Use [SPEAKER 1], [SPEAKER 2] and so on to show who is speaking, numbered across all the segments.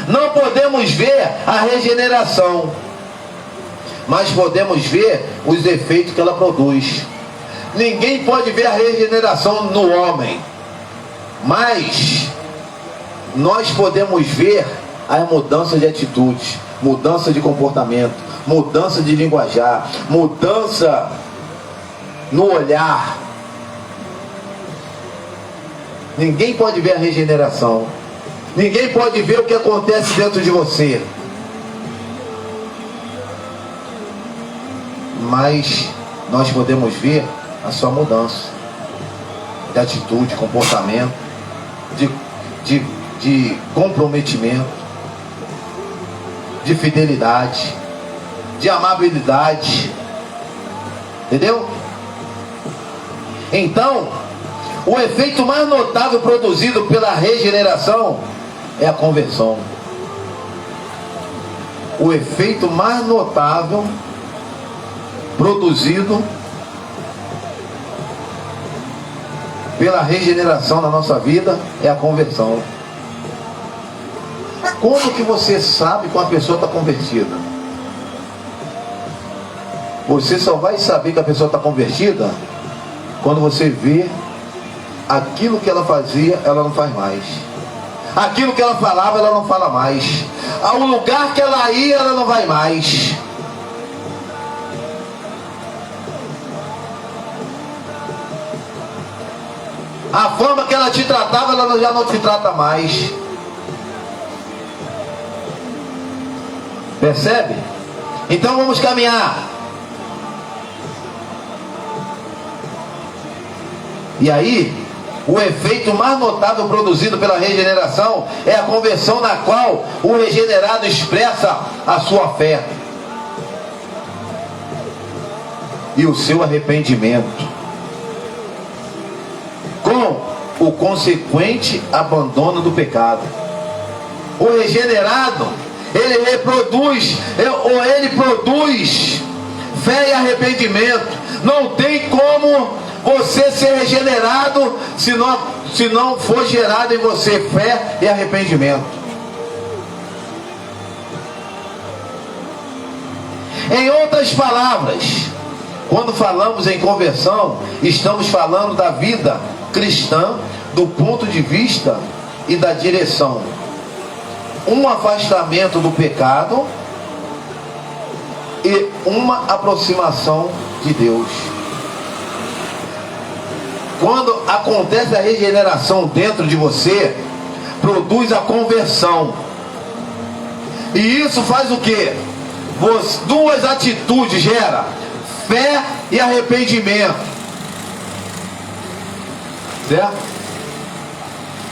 [SPEAKER 1] Não podemos ver a regeneração, mas podemos ver os efeitos que ela produz. Ninguém pode ver a regeneração no homem, mas nós podemos ver a mudança de atitude, mudança de comportamento, mudança de linguajar, mudança no olhar. Ninguém pode ver a regeneração. Ninguém pode ver o que acontece dentro de você. Mas nós podemos ver a sua mudança de atitude, comportamento, de comprometimento, de fidelidade, de amabilidade. Entendeu? Então, o efeito mais notável produzido pela regeneração é a conversão. O efeito mais notável produzido pela regeneração na nossa vida é a conversão. Como que você sabe que uma pessoa está convertida? Você só vai saber que a pessoa está convertida quando você vê aquilo que ela fazia, ela não faz mais. Aquilo que ela falava, ela não fala mais. Ao lugar que ela ia, ela não vai mais. A forma que ela te tratava, ela já não te trata mais. Percebe? Então vamos caminhar. E aí, o efeito mais notável produzido pela regeneração é a conversão, na qual o regenerado expressa a sua fé e o seu arrependimento, com o consequente abandono do pecado. O regenerado, ele produz fé e arrependimento. Não tem como você ser regenerado se não for gerado em você fé e arrependimento. Em outras palavras, quando falamos em conversão, estamos falando da vida cristã do ponto de vista e da direção. Um afastamento do pecado e uma aproximação de Deus. Quando acontece a regeneração dentro de você, produz a conversão. E isso faz o quê? Duas atitudes gera: fé e arrependimento. Certo?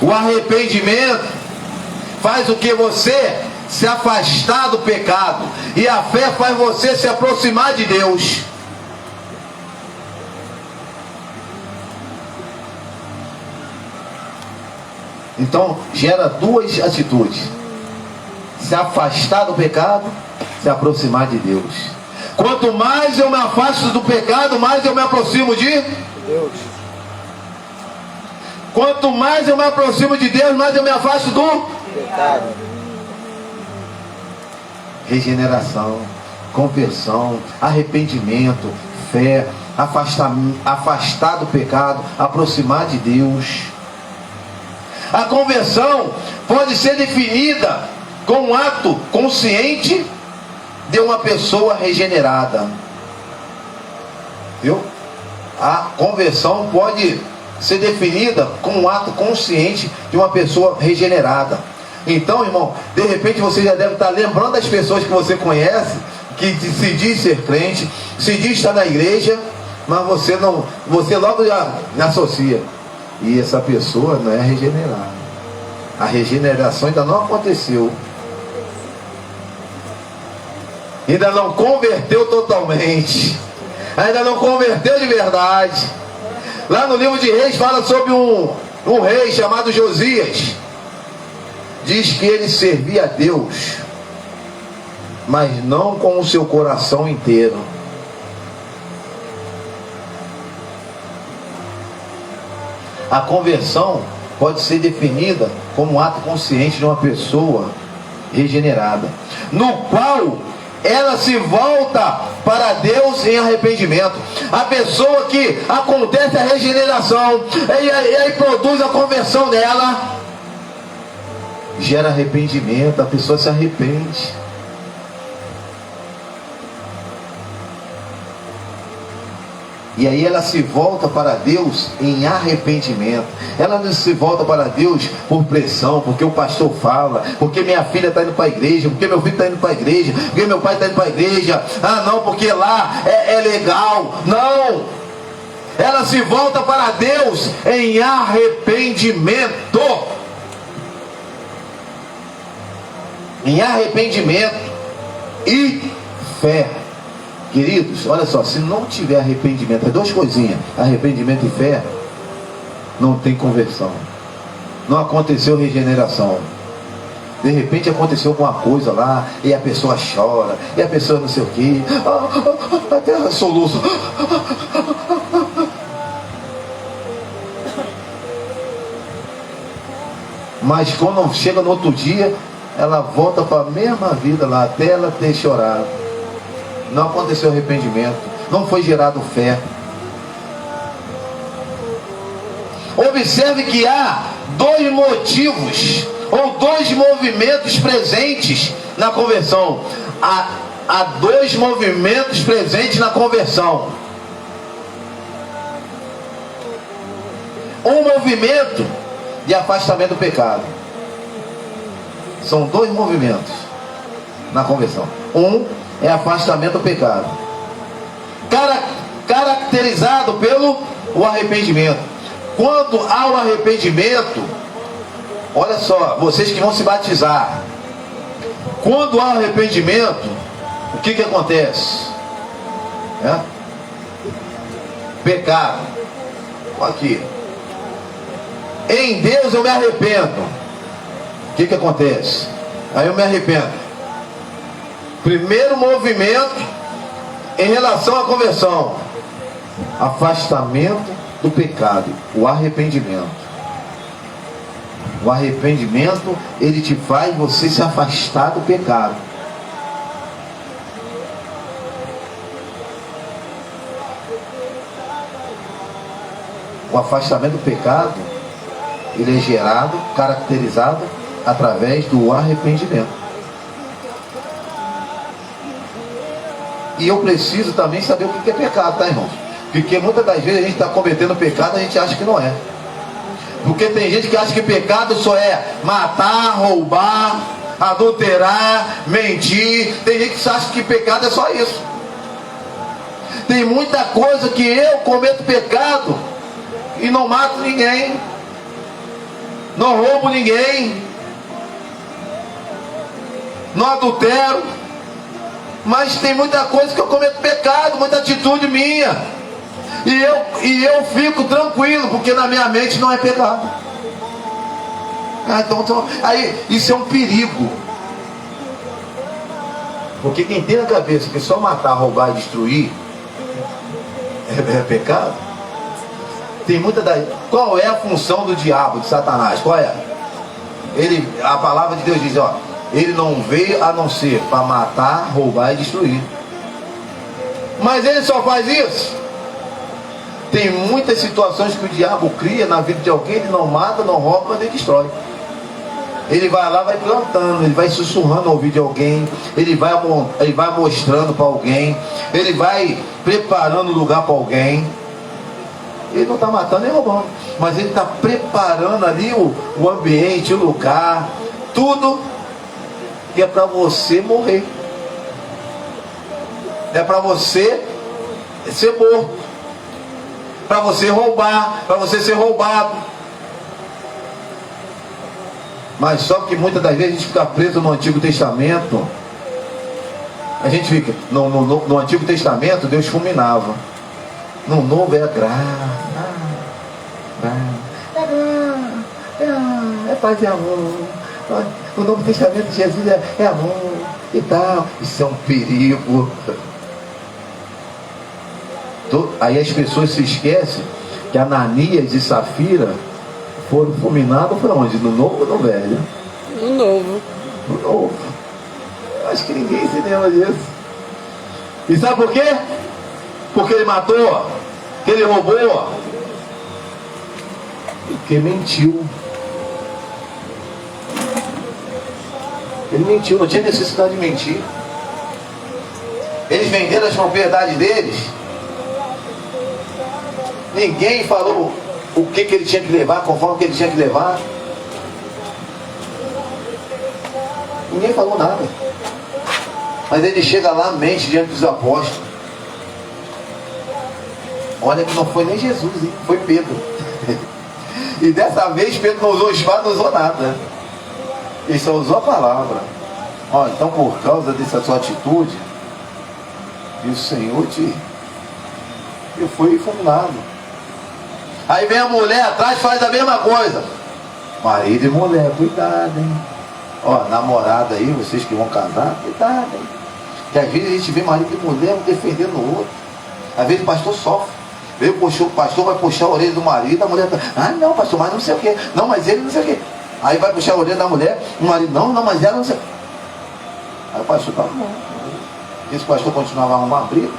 [SPEAKER 1] O arrependimento faz o que? Você se afastar do pecado. E a fé faz você se aproximar de Deus. Então gera duas atitudes: se afastar do pecado, se aproximar de Deus. Quanto mais eu me afasto do pecado, mais eu me aproximo de Deus. Quanto mais eu me aproximo de Deus, mais eu me afasto do pecado. Regeneração, conversão, arrependimento, fé, afastar do pecado, aproximar de Deus. A conversão pode ser definida como um ato consciente de uma pessoa regenerada. Viu? A conversão pode ser definida como um ato consciente de uma pessoa regenerada. Então, irmão, de repente você já deve estar lembrando das pessoas que você conhece, que se diz ser crente, se diz estar na igreja, mas você logo já associa. E essa pessoa não é regenerada. A regeneração ainda não aconteceu. Ainda não converteu totalmente. Ainda não converteu de verdade. Lá no livro de Reis fala sobre um rei chamado Josias. Diz que ele servia a Deus, mas não com o seu coração inteiro. A conversão pode ser definida como um ato consciente de uma pessoa regenerada, no qual ela se volta para Deus em arrependimento. A pessoa que acontece a regeneração e aí produz a conversão nela, gera arrependimento, a pessoa se arrepende. E aí ela se volta para Deus em arrependimento. Ela não se volta para Deus por pressão, porque o pastor fala, porque minha filha está indo para a igreja, porque meu filho está indo para a igreja, porque meu pai está indo para a igreja. Ah não, porque lá é legal. Não! Ela se volta para Deus em arrependimento. Em arrependimento e fé. Queridos, olha só, se não tiver arrependimento, é duas coisinhas, arrependimento e fé, não tem conversão, não aconteceu regeneração. De repente aconteceu alguma coisa lá, e a pessoa chora, e a pessoa não sei o que, até soluço. Mas quando chega no outro dia, ela volta para a mesma vida lá, até ela ter chorado. Não aconteceu arrependimento, não foi gerado fé. Observe que há dois motivos ou dois movimentos presentes na conversão. Há dois movimentos presentes na conversão. Um movimento de afastamento do pecado. São dois movimentos na conversão. Um é afastamento do pecado, caracterizado pelo arrependimento. Quando há o arrependimento, olha só, vocês que vão se batizar, quando há arrependimento, o que acontece? Pecado. Aqui. Em Deus eu me arrependo. O que acontece? Aí eu me arrependo. Primeiro movimento em relação à conversão: afastamento do pecado, o arrependimento. O arrependimento, ele te faz você se afastar do pecado. O afastamento do pecado, ele é gerado, caracterizado através do arrependimento. E eu preciso também saber o que é pecado, tá, irmãos? Porque muitas das vezes a gente está cometendo pecado, a gente acha que não é. Porque tem gente que acha que pecado só é matar, roubar, adulterar, mentir. Tem gente que acha que pecado é só isso. Tem muita coisa que eu cometo pecado e não mato ninguém, não roubo ninguém, não adultero. Mas tem muita coisa que eu cometo pecado, muita atitude minha, e eu fico tranquilo, porque na minha mente não é pecado. Então, aí isso é um perigo, porque quem tem na cabeça que só matar, roubar e destruir é pecado, tem muita qual é a função do diabo, de Satanás? Qual é? A palavra de Deus diz, ó, ele não veio a não ser para matar, roubar e destruir. Mas ele só faz isso. Tem muitas situações que o diabo cria na vida de alguém, ele não mata, não rouba, mas ele destrói. Ele vai lá, vai plantando, ele vai sussurrando ao ouvido de alguém, ele vai mostrando para alguém, ele vai preparando o lugar para alguém. Ele não está matando nem roubando, mas ele está preparando ali o ambiente, o lugar, tudo, que é para você morrer, é para você ser morto, para você roubar, para você ser roubado. Mas só que muitas das vezes a gente fica preso no Antigo Testamento. A gente fica no Antigo Testamento Deus fulminava, no Novo é a graça, é paz e amor. No Novo Testamento Jesus é amor e tal. Isso é um perigo. Aí as pessoas se esquecem que Ananias e Safira foram fulminados para onde? No Novo ou no Velho?
[SPEAKER 2] No Novo.
[SPEAKER 1] No novo. Eu acho que ninguém se lembra disso. E sabe por quê? Porque ele matou, que ele roubou, porque mentiu. Ele mentiu, não tinha necessidade de mentir. Eles venderam as propriedades deles. Ninguém falou o que ele tinha que levar, conforme o que ele tinha que levar. Ninguém falou nada. Mas ele chega lá, mente diante dos apóstolos. Olha que não foi nem Jesus, hein? Foi Pedro. E dessa vez Pedro não usou espada, não usou nada. Ele só usou a palavra. Olha, então por causa dessa sua atitude, e o Senhor eu fui fundado. Aí vem a mulher atrás, faz a mesma coisa. Marido e mulher, cuidado, hein? Ó, namorada aí, vocês que vão casar, cuidado, hein? Que às vezes a gente vê marido e mulher um defendendo o outro. Às vezes o pastor sofre. O pastor vai puxar a orelha do marido, a mulher tá, não, pastor, mas não sei o quê. Não, mas ele não sei o quê. Aí vai puxar a orelha da mulher, o marido, não, mas ela não sei o quê. Aí o pastor tá bom. Esse pastor continuava a arrumar briga.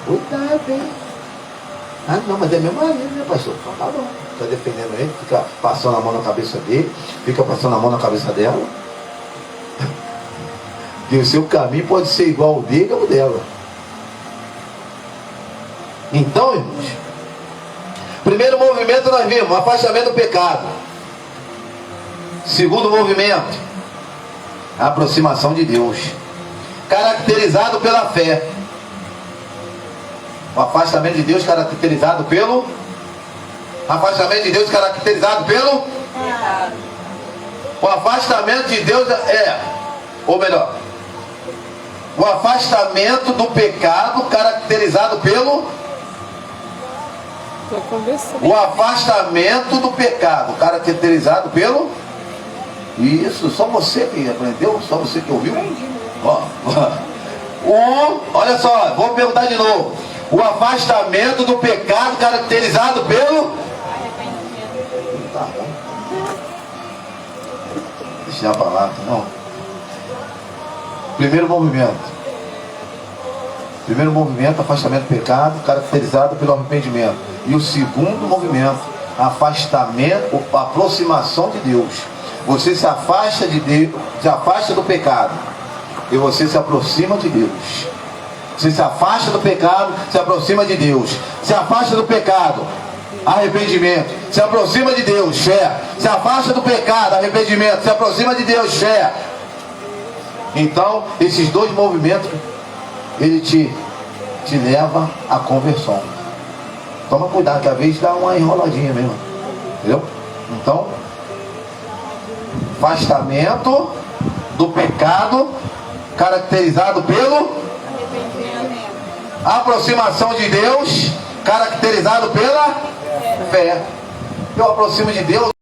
[SPEAKER 1] Cuidado, hein? Não, mas é meu marido, né, pastor? Então tá bom. Está defendendo ele, fica passando a mão na cabeça dele, fica passando a mão na cabeça dela. E o seu caminho pode ser igual ao dele ou dela. Então, irmãos, primeiro movimento nós vimos, afastamento do pecado. Segundo movimento, a aproximação de Deus, caracterizado pela fé. O afastamento de Deus caracterizado pelo afastamento de Deus caracterizado pelo o afastamento de Deus ou melhor, o afastamento do pecado caracterizado pelo o afastamento do pecado caracterizado pelo isso, só você que aprendeu, só você que ouviu. Olha só, vou perguntar de novo. O afastamento do pecado caracterizado pelo tá bom. Deixa eu falar, não. Primeiro movimento, afastamento do pecado, caracterizado pelo arrependimento. E o segundo movimento, afastamento, aproximação de Deus. Você se afasta de Deus, se afasta do pecado, e você se aproxima de Deus. Você se afasta do pecado, se aproxima de Deus. Se afasta do pecado, arrependimento. Se aproxima de Deus, fé. Se afasta do pecado, arrependimento. Se aproxima de Deus, fé. Então, esses dois movimentos, ele te leva à conversão. Toma cuidado, que às vezes dá uma enroladinha mesmo. Entendeu? Então, afastamento do pecado, caracterizado pelo aproximação de Deus, caracterizado pela fé. Eu aproximo de Deus.